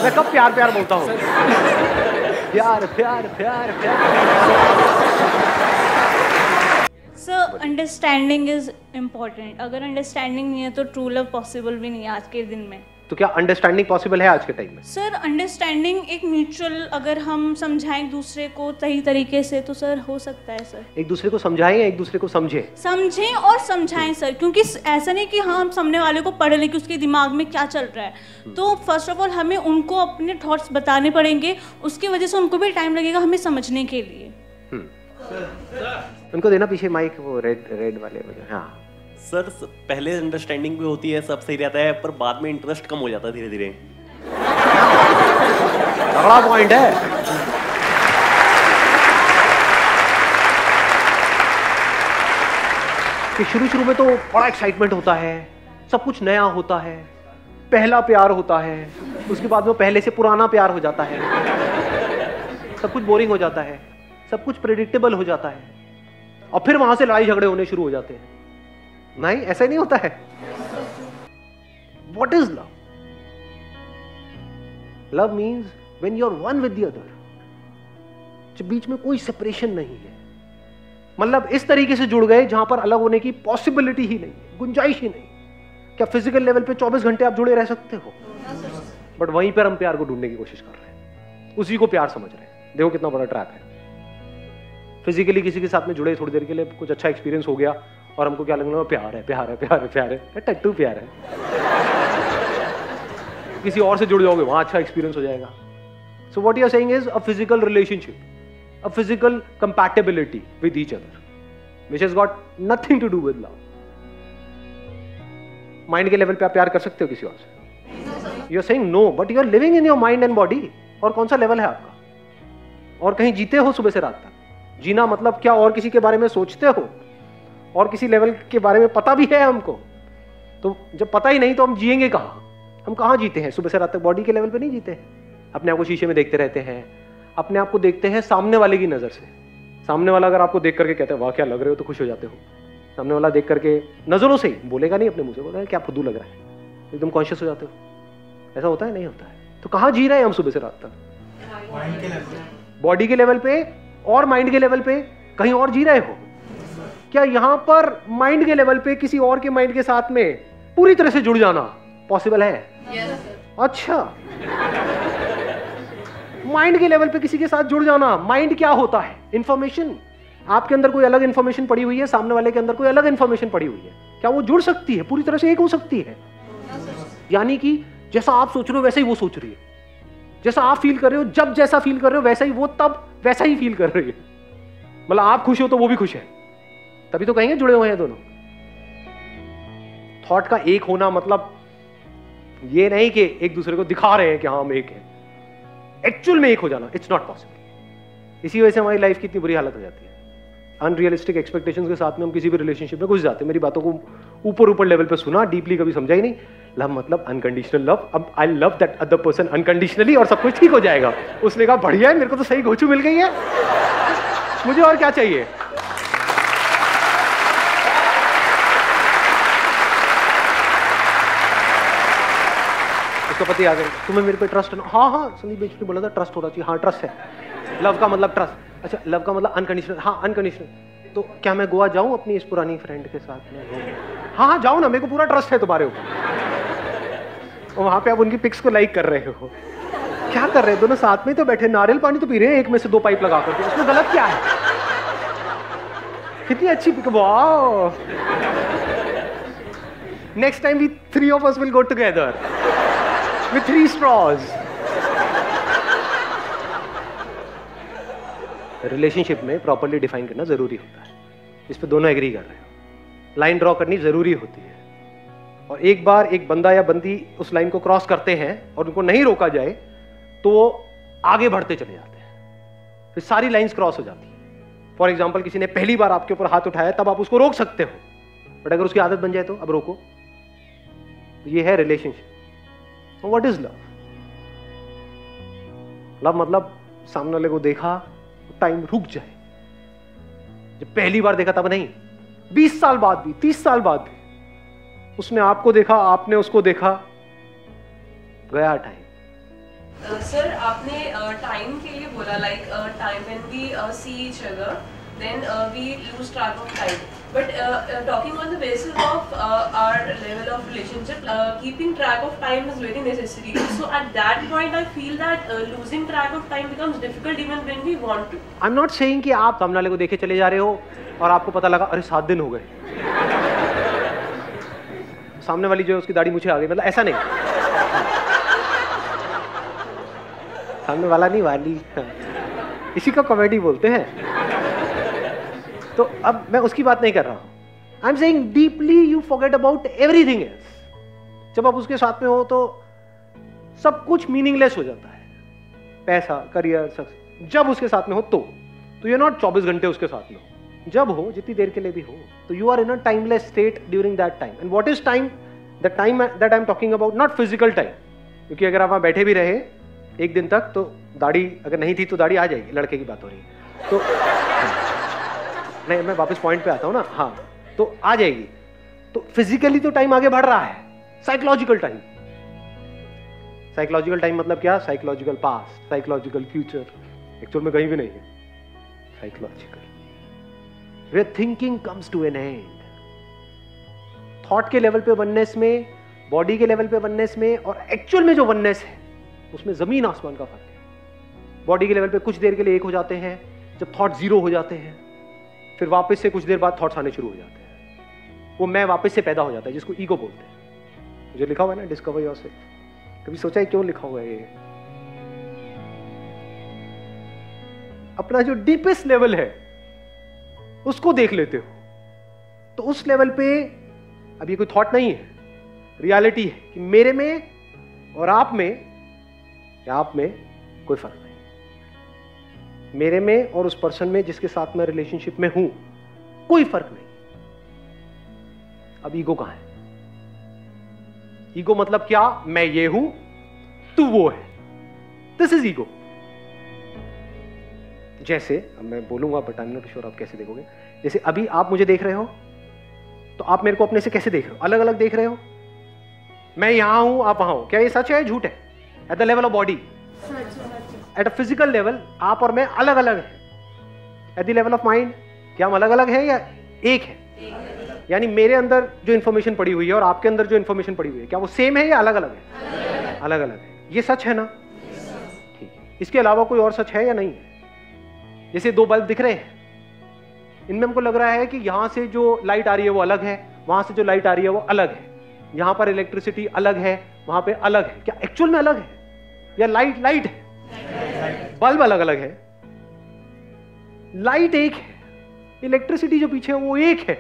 मैं कब प्यार प्यार बोलता हूँ? प्यार प्यार प्यार प्यार। सर अंडरस्टैंडिंग इज इम्पोर्टेंट, अगर अंडरस्टैंडिंग नहीं है तो ट्रू लव पॉसिबल भी नहीं है आज के दिन में। तो क्या अंडरस्टैंडिंग पॉसिबल है आज के टाइम में? सर अंडरस्टैंडिंग एक म्यूचुअल, अगर हम समझाएं एक दूसरे को सही तरीके से तो सर हो सकता है सर। एक दूसरे को समझाएं या एक दूसरे को समझें और समझाएं सर, क्योंकि ऐसा नहीं कि हाँ हम सामने वाले को पढ़ लें कि उसके दिमाग में क्या चल रहा है। तो फर्स्ट ऑफ ऑल हमें उनको अपने थॉट्स बताने पड़ेंगे, उसकी वजह से उनको भी टाइम लगेगा हमें समझने के लिए। उनको देना पीछे माइक, वो रेड वाले वजह। हाँ सर, पहले अंडरस्टैंडिंग भी होती है, सब सही रहता है, पर बाद में इंटरेस्ट कम हो जाता है धीरे धीरे। बड़ा पॉइंट है। कि शुरू में तो बड़ा एक्साइटमेंट होता है, सब कुछ नया होता है, पहला प्यार होता है, उसके बाद में पहले से पुराना प्यार हो जाता है, सब कुछ बोरिंग हो जाता है, सब कुछ प्रेडिक्टेबल हो जाता है, और फिर वहां से लड़ाई झगड़े होने शुरू हो जाते हैं। नहीं, ऐसा नहीं होता है। What is love? Love means when you are one with the other. जब बीच में कोई सेपरेशन नहीं है, मतलब इस तरीके से जुड़ गए जहां पर अलग होने की पॉसिबिलिटी ही नहीं, गुंजाइश ही नहीं। क्या फिजिकल लेवल पे 24 घंटे आप जुड़े रह सकते हो? बट वहीं पर हम प्यार को ढूंढने की कोशिश कर रहे हैं, उसी को प्यार समझ रहे हैं। देखो कितना बड़ा ट्रैप है। फिजिकली किसी के साथ में जुड़े, थोड़ी देर के लिए कुछ अच्छा एक्सपीरियंस हो गया और हमको क्या लगने लगा, प्यार है प्यार है प्यार है प्यार है, टट्टू प्यार है। किसी और से जुड़ जाओगे, वहां अच्छा एक्सपीरियंस हो जाएगा। So what you are saying is a physical relationship, a physical compatibility with each other, which has got nothing to do with love. Mind के लेवल पे आप प्यार कर सकते हो किसी और से? You are saying no, but you are living in your mind and body. और कौन सा लेवल है आपका? और कहीं जीते हो सुबह से रात तक? जीना मतलब क्या? और किसी के बारे में सोचते हो, और किसी लेवल के बारे में पता भी है हमको? तो जब पता ही नहीं तो हम जिएंगे कहाँ? हम कहाँ जीते हैं सुबह से रात तक? बॉडी के लेवल पे नहीं जीते हैं। अपने आप को शीशे में देखते रहते हैं, अपने आप को देखते हैं सामने वाले की नजर से। सामने वाला अगर आपको देख करके कहते हैं वाह क्या लग रहे हो, तो खुश हो जाते हो। सामने वाला देख करके नजरों से ही, बोलेगा नहीं, अपने मुंह से बोलेगा क्या फुद्दू लग रहा है, एकदम कॉन्शियस हो जाते हो। ऐसा होता है? नहीं होता है। तो कहाँ जी रहे हैं हम सुबह से रात तक? बॉडी के लेवल पे और माइंड के लेवल पे कहीं और जी रहे हो क्या? यहां पर माइंड के लेवल पे किसी और के माइंड के साथ में पूरी तरह से जुड़ जाना पॉसिबल है? अच्छा, माइंड के लेवल पे किसी के साथ जुड़ जाना। माइंड क्या होता है? इंफॉर्मेशन। आपके अंदर कोई अलग इंफॉर्मेशन पड़ी हुई है, सामने वाले के अंदर कोई अलग इंफॉर्मेशन पड़ी हुई है, क्या वो जुड़ सकती है? पूरी तरह से एक हो सकती है? यानी कि जैसा आप सोच रहे हो वैसे ही वो सोच रही है, जैसा आप फील कर रहे हो, जब जैसा फील कर रहे हो वैसा ही वो तब वैसा ही फील कर रही है। मतलब आप खुश हो तो वो भी खुश है, तभी तो कहेंगे जुड़े हुए हैं दोनों। थॉट का एक होना मतलब ये नहीं कि एक दूसरे को दिखा रहे हैं कि हाँ हम एक हैं, एक्चुअल में एक हो जाना इट्स नॉट पॉसिबल। इसी वजह से हमारी लाइफ की इतनी बुरी हालत हो जाती है। अनरियलिस्टिक एक्सपेक्टेशंस के साथ में हम किसी भी रिलेशनशिप में घुस जाते हैं। मेरी बातों को ऊपर लेवल पे सुना, डीपली कभी समझा ही नहीं। लव मतलब अनकंडीशनल लव। अब I love that other person unconditionally और सब कुछ ठीक हो जाएगा। उसने कहा बढ़िया है, मेरे को तो सही गोचू मिल गई है, मुझे और क्या चाहिए। उसका पति आ गए, तुम्हें मेरे पे ट्रस्ट है ना? हाँ हाँ, संदीप बेच ने बोला था ट्रस्ट होना चाहिए। हाँ ट्रस्ट है। लव का मतलब ट्रस्ट। अच्छा, लव का मतलब अनकंडीशनल। हाँ अनकंडीशनल। तो क्या मैं गोवा जाऊं अपनी इस पुरानी फ्रेंड के साथ में? हाँ हाँ जाओ ना, मेरे को पूरा ट्रस्ट है तुम्हारे ऊपर। और वहां पे आप उनकी पिक्स को लाइक कर रहे हो। क्या कर रहे हैं दोनों? साथ में तो बैठे, नारियल पानी तो पी रहे हैं एक में से 2 पाइप लगा करके। उसमें गलत क्या है? कितनी अच्छी pic. Wow, next time we 3 of us will go together with 3 straws. Relationship में प्रॉपर्ली डिफाइन करना जरूरी होता है, इस पे दोनों एग्री कर रहे हो। लाइन ड्रॉ करनी जरूरी होती है, और एक बार एक बंदा या बंदी उस लाइन को क्रॉस करते हैं और उनको नहीं रोका जाए तो वो आगे बढ़ते चले जाते हैं, फिर सारी लाइंस क्रॉस हो जाती है। फॉर एग्जाम्पल, किसी ने पहली बार आपके ऊपर हाथ उठाया, तब आप उसको रोक सकते हो, बट अगर उसकी आदत बन जाए तो अब रोको। तो ये है relationship. What is love? Love मतलब सामने वाले को देखा, टाइम रुक जाए। जब पहली बार देखा तब नहीं, 20 साल बाद भी, 30 साल बाद भी, उसने आपको देखा, आपने उसको देखा, गया टाइम। सर आपने टाइम के लिए बोला like time when we see each other then we lose track of time but talking on the basis of our level of relationship keeping track of time is very necessary so at that point I feel that losing track of time becomes difficult even when we want to I am not saying कि आप सामने वाले को देखे चले जा रहे हो और आपको पता लगा अरे 7 दिन हो गए, सामने वाली जो है उसकी दाढ़ी मुझे आ गई, मतलब ऐसा नहीं, सामने वाला नहीं वाली, इसी का कॉमेडी बोलते हैं। तो अब मैं उसकी बात नहीं कर रहा हूं, I am saying deeply you forget about everything else. जब आप उसके साथ में हो तो सब कुछ मीनिंगलेस हो जाता है, पैसा, करियर, सक्सेस। जब उसके साथ में हो तो यू आर नॉट 24 घंटे उसके साथ में हो, जब हो जितनी देर के लिए भी हो, तो you are in a timeless state during that time. And what is time? The time that I am talking about not physical time, क्योंकि अगर आप वहां बैठे भी रहे एक दिन तक तो दाढ़ी अगर नहीं थी तो दाढ़ी आ जाएगी, लड़के की बात हो रही है तो नहीं, मैं वापस पॉइंट पे आता हूं ना, हाँ, तो आ जाएगी। तो फिजिकली तो टाइम आगे बढ़ रहा है, साइकोलॉजिकल टाइम, साइकोलॉजिकल टाइम मतलब क्या? Psychological past, psychological future, actual में कहीं भी नहीं है, psychological, where thinking comes to an end. Thought के लेवल पे वननेस में, बॉडी के लेवल पे वननेस में, और एक्चुअल में जो वननेस है उसमें जमीन आसमान का फर्क है। बॉडी के लेवल पे कुछ देर के लिए एक हो जाते हैं, जब थॉट जीरो हो जाते हैं, फिर वापस से कुछ देर बाद थॉट्स आने शुरू हो जाते हैं, वो मैं वापस से पैदा हो जाता है, जिसको ईगो बोलते हैं। जो लिखा हुआ है ना, डिस्कवर योरसेल्फ, कभी सोचा है क्यों लिखा हुआ है ये? अपना जो डीपेस्ट लेवल है उसको देख लेते हो, तो उस लेवल पे अब ये कोई थॉट नहीं है, रियलिटी है कि मेरे में और आप में, या आप में कोई फर्क नहीं, मेरे में और उस पर्सन में जिसके साथ मैं रिलेशनशिप में हूं कोई फर्क नहीं। अब ईगो कहां है? ईगो मतलब क्या? मैं ये हूं, तू वो है, दिस इज ईगो। जैसे अब मैं बोलूंगा but I am not sure आप कैसे देखोगे। जैसे अभी आप मुझे देख रहे हो तो आप मेरे को अपने से कैसे देख रहे हो? अलग अलग देख रहे हो, मैं यहां हूं, आप वहां हो। क्या ये सच है, झूठ है? At the level of body, at a physical level आप और मैं अलग अलग हैं। At the level of mind क्या हम अलग अलग हैं या एक है? यानी मेरे अंदर जो इंफॉर्मेशन पड़ी हुई है और आपके अंदर जो इंफॉर्मेशन पड़ी हुई है, क्या वो सेम है या अलग अलग है? अलग अलग है। ये सच है ना? ठीक है। इसके अलावा कोई और सच है या नहीं है? जैसे 2 बल्ब दिख रहे हैं, इनमें हमको लग रहा है कि यहां से जो लाइट आ रही है वो अलग है, वहां से जो लाइट आ रही है वो अलग है, यहां पर इलेक्ट्रिसिटी अलग है, वहां पे अलग है। क्या एक्चुअल में अलग है या लाइट लाइट है? बल्ब अलग अलग है, लाइट एक है, इलेक्ट्रिसिटी जो पीछे है वो एक है।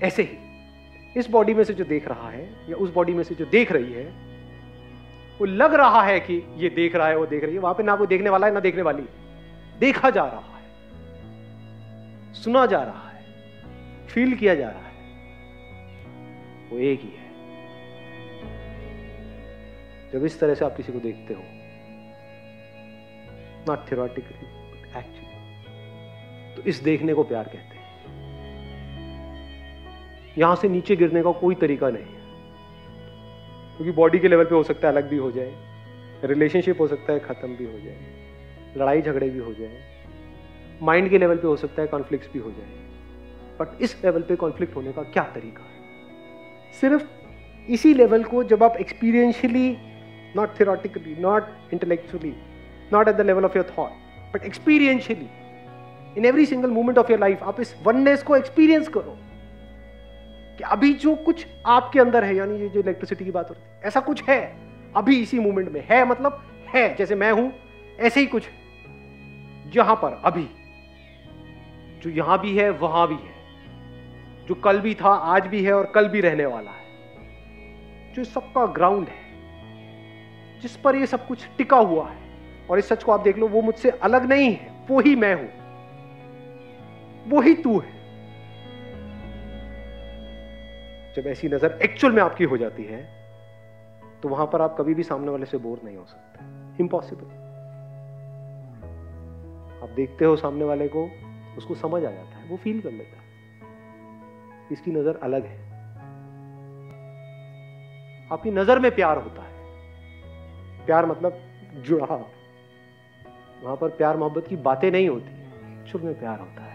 ऐसे ही इस बॉडी में से जो देख रहा है या उस बॉडी में से जो देख रही है, वो लग रहा है कि ये देख रहा है, वो देख रही है, वहां पे ना कोई देखने वाला है ना देखने वाली है। देखा जा रहा है, सुना जा रहा है, फील किया जा रहा है, वो एक ही है। जब इस तरह से आप किसी को देखते हो, नॉट थियोरेटिकली बट एक्चुअली, तो इस देखने को प्यार कहते हैं। यहां से नीचे गिरने का कोई तरीका नहीं है, क्योंकि बॉडी के लेवल पे हो सकता है अलग भी हो जाए, रिलेशनशिप हो सकता है खत्म भी हो जाए, लड़ाई झगड़े भी हो जाए, माइंड के लेवल पे हो सकता है कॉन्फ्लिक्ट्स भी हो जाए, बट इस लेवल पे कॉन्फ्लिक्ट होने का क्या तरीका है? सिर्फ इसी लेवल को जब आप experientially, not theoretically, not intellectually, not at the level of your thought, but experientially in every single moment of your life, आप इस वननेस को एक्सपीरियंस करो कि अभी जो कुछ आपके अंदर है, यानी ये जो इलेक्ट्रिसिटी की बात हो रही है, ऐसा कुछ है अभी इसी मोमेंट में है, मतलब है, जैसे मैं हूं ऐसे ही कुछ यहां पर अभी, जो यहां भी है वहां भी है, जो कल भी था आज भी है और कल भी रहने वाला है, जो सबका ग्राउंड है, जिस पर ये सब कुछ टिका हुआ है। और इस सच को आप देख लो, वो मुझसे अलग नहीं है, वो ही मैं हूं, वो ही तू है। जब ऐसी नजर एक्चुअल में आपकी हो जाती है, तो वहां पर आप कभी भी सामने वाले से बोर नहीं हो सकते, इम्पॉसिबल। आप देखते हो सामने वाले को, उसको समझ आ जाता है, वो फील कर लेता है इसकी नजर अलग है। आपकी नजर में प्यार होता है, प्यार मतलब जुड़ाव, वहां पर प्यार मोहब्बत की बातें नहीं होती, चुप में प्यार होता है।